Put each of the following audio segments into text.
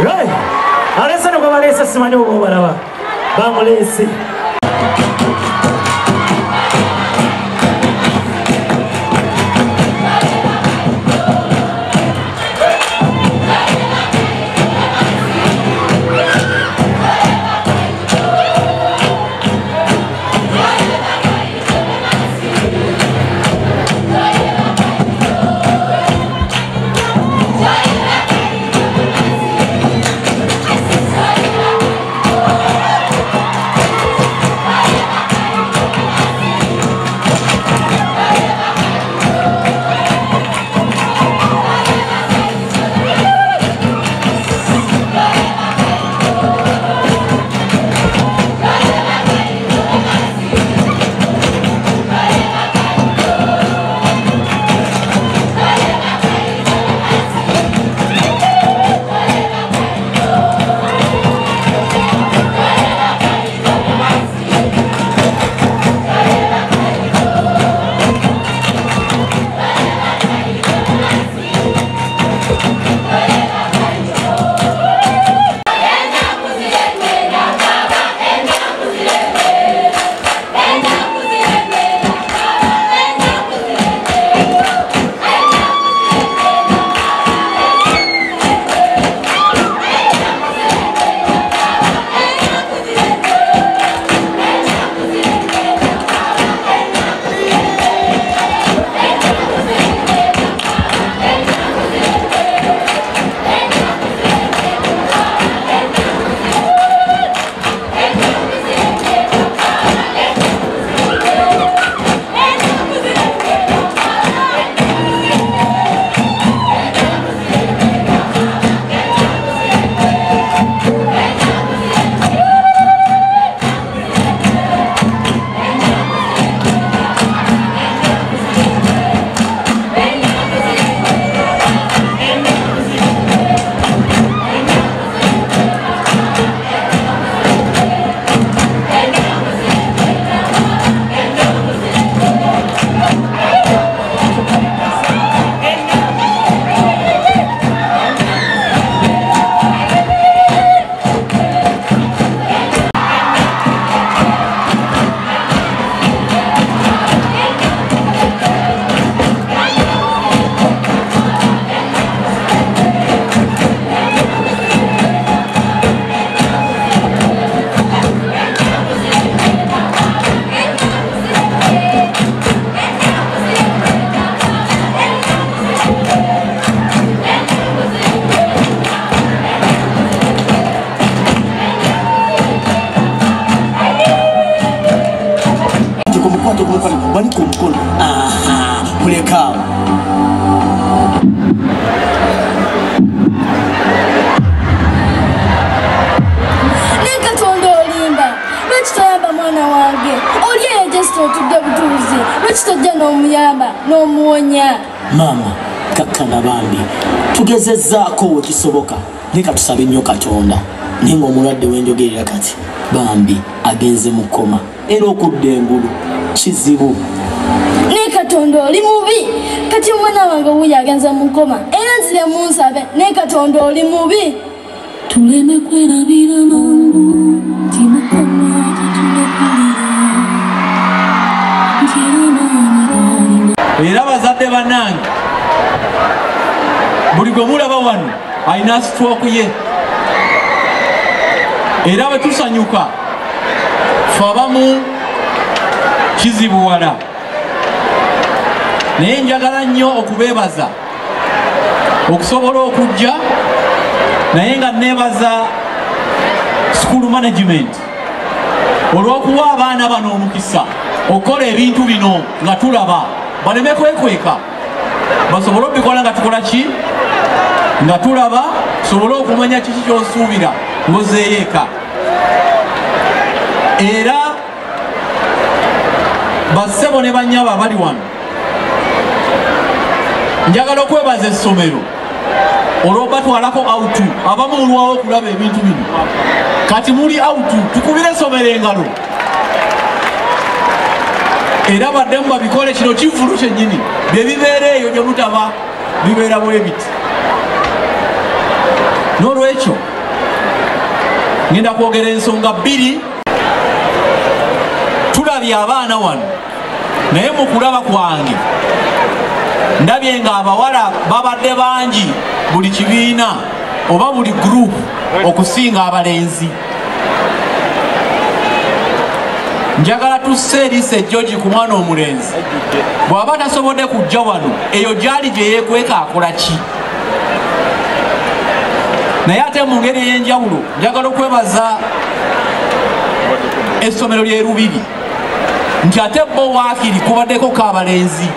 Right. Alessa no kabalesa simanyi obalaba. Bamulese. Bali kumkono. Aha, muleka. Nika tondo olimba. Lwekitoyamba mwana wange. Oli ejesto tudde butuuzi. Lwekitojja n'omuyamba n'omuwonya. Mama, kakkana bambi. Tugezezzaako wekisoboka. Nika tusabe nnyo Katonda. Ninga omulwadde wenjogerera kati. Bambi agenze mu kkoma. Era okudda engulu. Kizibu. Ne Katonda oli mubi. Kati omwana wange wuyo agenze mu kkoma. Era nzire mu nsabe. Ne Katonda oli mubi. Tuleme kwerabira mangu. Timukoma tetulekirira. Era bazadde bannange buli gwe mulaba wano alina stroke ye. Era bwe tusanyuka ffe abamu kizibuwala. Naye njagala nnyo okubeebaza okusobola okujja, naye nga neebaza school management olw'okuwa abaana bano omukisa okukola ebintu bino nga tulaba, baleme kwekweka, basobole okubikola nga tukola ki, nga tulaba, tusobole okumanya kiki ky'osuubira ng'ozzeeyo eka. Era bassebo ne bannyabo abali wano, njagala okwebaza essomero olw'obatwalako autu. Abamu olwawo okulaba ebintu bino, kati muli autu, tukubire essomero engalo. Era baddemu babikole, kino kivulu kyennyini, bye bibeera eyo gye mutaba bibeera bwe biti. n'olwekyo ngenda kwogera ensonga bbiri. Tulabye abaana wano naye mu kulaba kwange ndabye nga abawala babadde bangi buli kibiina oba buli gurupu okusinga abalenzi. Njagala tusse Elise George ku mwana omulenzi bw'aba tasobodde kujja wano eyo gyali gye yeekweka akola ki? Naye ate mu ngeri ey'enjawulo njagala okwebaza essomero ly'e Lubiri nti ate bo waakiri kubaddeko k'abalenzi.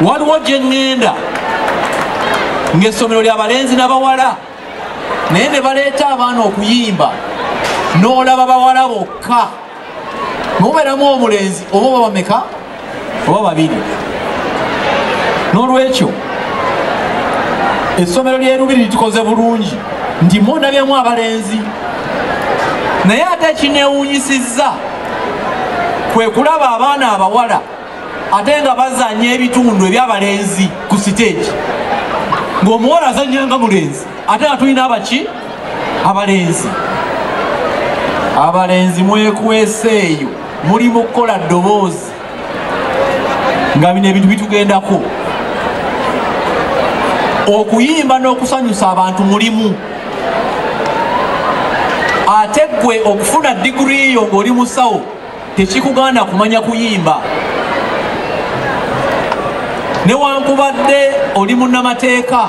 Waliwo gye ŋŋenda ng'essomero ly'abalenzi n'abawala naye ne baleeta abaana okuyimba n'olaba bawala bokka mubeeramu omulenzi oba babameka oba babiri. N'olwekyo essomero ly'e Lubiri litukoze bulungi nti mundabyemu abalenzi. Naye ate ekineewuunyisizza kwe kulaba abaana abawala ate nga bazannya ebitundu eby'abalenzi ku siteegi ng'omuwala azannya nga mulenzi ate nga tulina abaki abalenzi. Abalenzi mwekwese eyo muli mu kukola ddoboozi nga bino ebintu bitugendako. Okuyimba n'okusanyusa abantu mulimu. Ate gwe okufuna diguri yo ng'oli musawo tekikugaana kumanya kuyimba. Newankubadde oli munnamateeka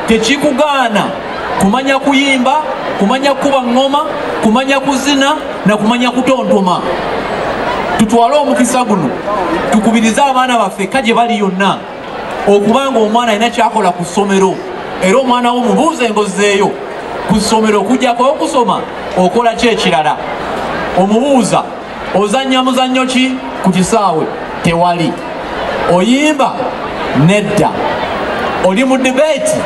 tekikugaana kumanya kuyimba, kumanya kuba ngoma, kumanya kuzina na kumanya kutontoma. Tutwale omukisa guno tukubirize abaana baffe kaje bali yonna okubanga omwana alina kyakola ku ssomero era omwana wo mubuuze ngozeeyo ku ssomero okujjako okusoma okola ki ekirala. Omubuuza ozannya muzannyo ki ku kisaawe tewali. Oyimba nedda. Oli mu debate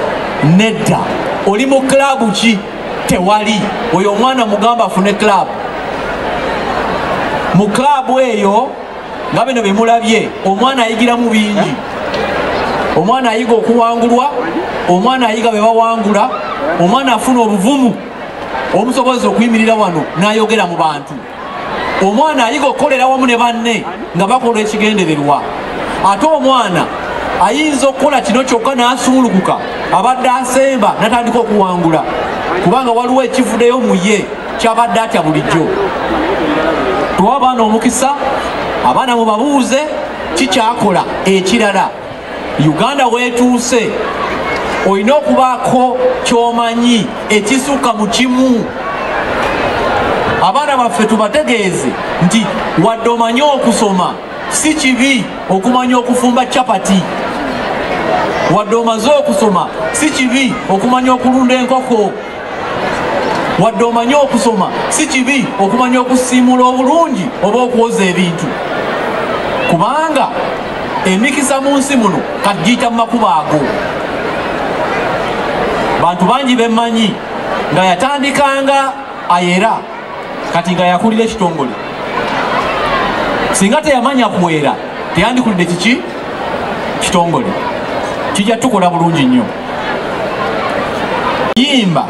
nedda. Oli mu klabu ki tewali. Oyo omwana mugamba afune klabu. Mu klabu eyo nga bino bye mulabye omwana ayigiramu bingi. Omwana ayiga okuwangulwa, omwana ayiga bwe bawangula, omwana afuna obuvumu omusobozi okuyimirira wano n'ayogera mu bantu. Omwana ayiga okukolera wamu ne banne nga bakola ekigendererwa. Ate omwana ayinza okukola kino kyokka n'asuulukuka abadde asemba n'atandika okuwangula kubanga waliwo ekivuddeyo mu ye kyabadde atya bulijjo. Tuwa abaana omukisa, abaana mubabuuze kikyakola ekirala. Uganda weetuuse olina okubaako ky'omanyi ekisukka mu kimu. Abaana baffe tubategeeze nti wadde omanye okusoma si kibi okumanya okufumba capati. Wadde omaze okusoma si kibi okumanya okulunda enkoko. Wadde omanye okusoma si kibi okumanya okusiimula obulungi oba okwoza ebintu. Kubanga emikisa mu nsi muno kagiyita mu makubo ago. Bantu bangi bemmanyi nga yatandikanga ayera kati nga yakulira ekitongole. Singa teyamanya kuwera teyandikulidde kiki kitongole. Kijja tukola bulungi nnyo. Yimba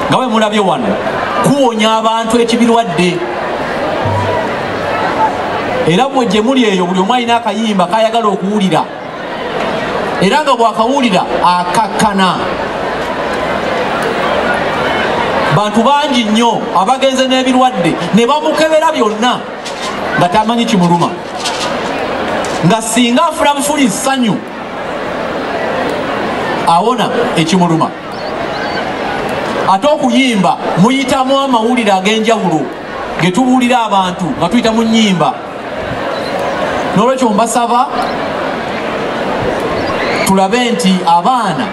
nga bwe mulabye wano kuwonya abantu ekibirwadde. Era mwe gye muli eyo buli omu alina akayimba kayagala okuwulira era nga bw'akawulira akakkana. Bantu bangi nnyo abagenze n'ebirwadde ne bamukebera byonna nga tamanyi kimuluma, nga singa afuna bufuli ssanyu awona ekimuluma. Ate okuyimba muyitamu amawulire ag'enjawulo ge tubuulira abantu nga tuyita mu nnyimba. N'olwekyo mbasaba tulabe nti abaana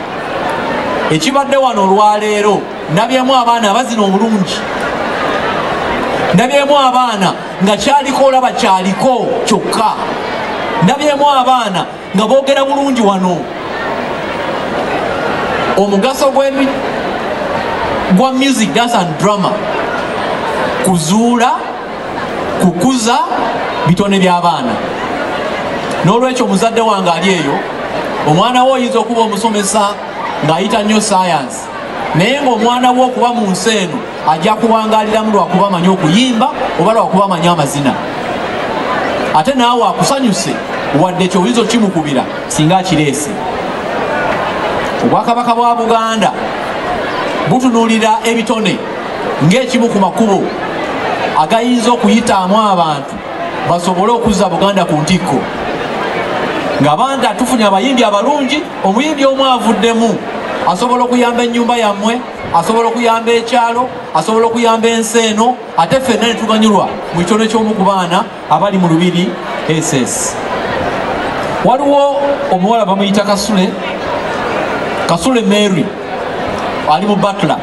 ekibadde wano olwaleero ndabyemu abaana abazina obulungi, ndabyemu abaana nga kyaliko olaba kyaliko kyokka, ndabyemu abaana nga boogera bulungi wano. Omugaso gwa music, dance and drama kuzuula, kukuza bitone by'abaana. N'olwekyo omuzadde wange ali eyo, omwana we oyinza okuba omusomesa ng'ayita nnyo science, naye ng'omwana we okuba mu nsi eno ajja kuwangaliramu lwakuba amanyi okuyimba oba lwakuba amanyi amazina. Ate naawe akusanyuse wadde ekyobulizo kimukubira singa akireese. Obwakabaka bwa Buganda butunuulira ebitone ng'ekimu ku makubo agayinza okuyitaamu abantu basobole okuzza Buganda ku ntikko. Ng'abantu tufunye abayimbi abalungi, omuyimbi omu avuddemu asobola okuyamba ennyumba yammwe, asobola okuyamba ekyalo, asobola okuyamba ensi eno, ate ffenna ne tuganyulwa mu kitone ky'omu ku baana abali mu Lubiri SS. Waliwo omuwala bamuyita Kasule Mary ali mu Butler.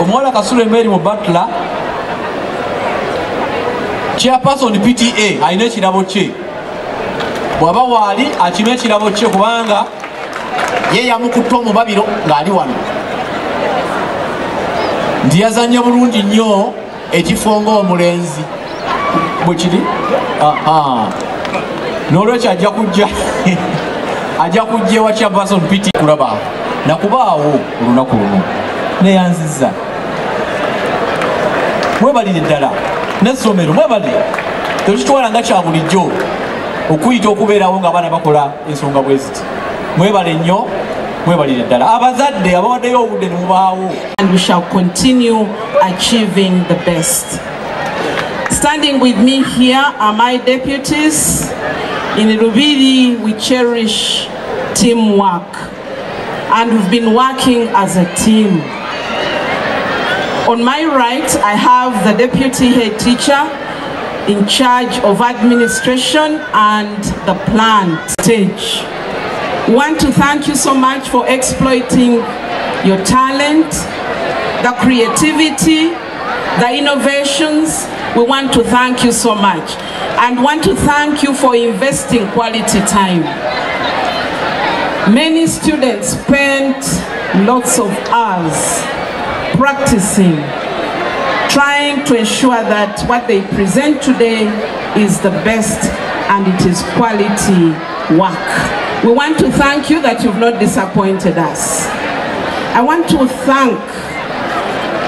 Omuwala Kasule Mary mu Butler, chairperson PTA alina ekirabo kye. Bw'aba waali akima ekirabo kye kubanga ye yamukutte omubabiro ng'ali wano. Nti yazannye bulungi nnyo ekifo ng'omulenzi bwe kiri. N'olwekyo ajja kujja ewa chairperson PTA kulaba nakubaawo olunaku luno neyanzizza. Mwebalire ddala n'essomero, mwebalire tekitwala nga kya bulijjo okuyita okubeerawo ng'abaana bakola ensonga bwe ziti. Mwebale nnyo, mwebalire ddala. Abazadde abawaddeyo obudde ne mubaawo. And we shall continue achieving the best. Standing with me here are my deputies. In Lubiri, we cherish teamwork, and we've been working as a team. On my right, I have the deputy head teacher in charge of administration and the plant stage. We want to thank you so much for exploiting your talent, the creativity, the innovations. We want to thank you so much, and want to thank you for investing quality time. Many students spent lots of hours practicing, trying to ensure that what they present today is the best and it is quality work. We want to thank you that you've not disappointed us. I want to thank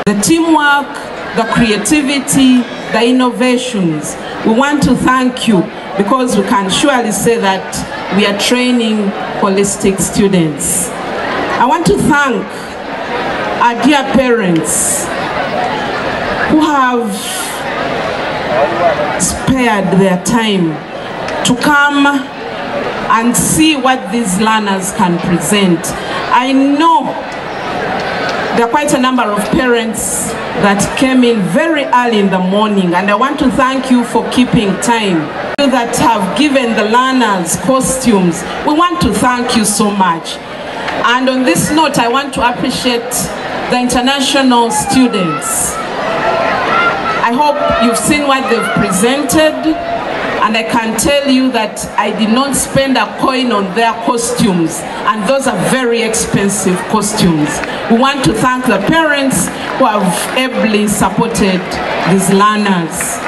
the teamwork, the creativity, the innovations. We want to thank you because we can surely say that we are training holistic students. I want to thank our dear parents who have spared their time to come and see what these learners can present. I know there are quite a number of parents that came in very early in the morning, and I want to thank you for keeping time. You that have given the learners costumes, we want to thank you so much. And on this note, I want to appreciate the international students. I hope you've seen what they've presented, and I can tell you that I did not spend a coin on their costumes, and those are very expensive costumes. We want to thank the parents who have ably supported these learners.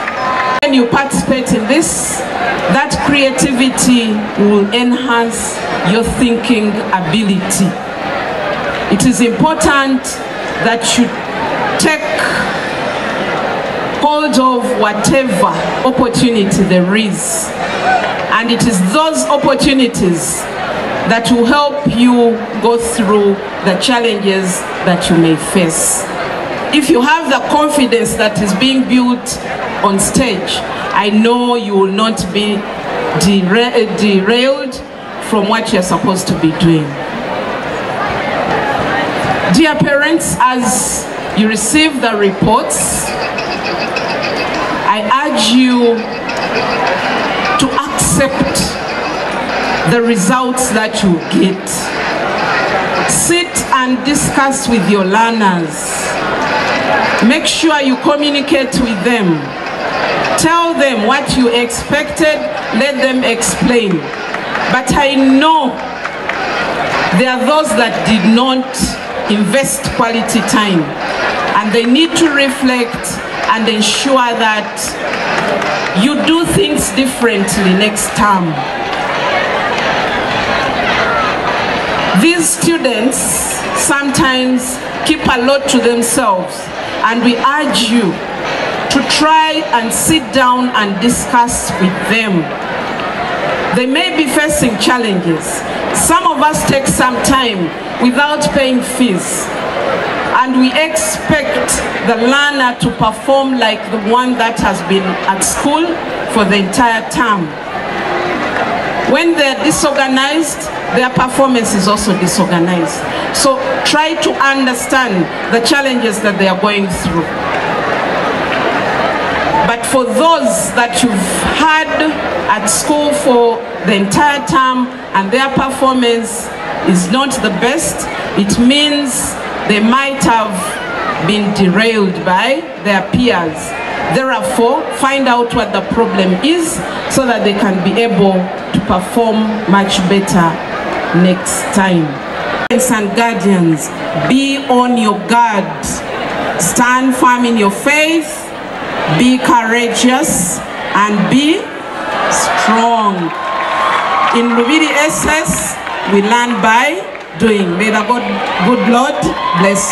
When you participate in this, that creativity will enhance your thinking ability. It is important that you take hold of whatever opportunity there is, and it is those opportunities that will help you go through the challenges that you may face. If you have the confidence that is being built on stage, I know you will not be derailed from what you're supposed to be doing. Dear parents, as you receive the reports, I urge you to accept the results that you get. Sit and discuss with your learners. Make sure you communicate with them. Tell them what you expected, let them explain. But I know there are those that did not invest quality time, and they need to reflect and ensure that you do things differently next time. These students sometimes keep a lot to themselves, and we urge you to try and sit down and discuss with them. They may be facing challenges. Some of us take some time without paying fees, and we expect the learner to perform like the one that has been at school for the entire term. When they're disorganized, their performance is also disorganized. So try to understand the challenges that they are going through. But for those that you've had at school for the entire term and their performance is not the best, it means they might have been derailed by their peers. Therefore, find out what the problem is so that they can be able to perform much better next time. Parents and guardians, be on your guard. Stand firm in your faith, be courageous, and be strong. In Lubiri SS, we learn by doing. May the good Lord bless you.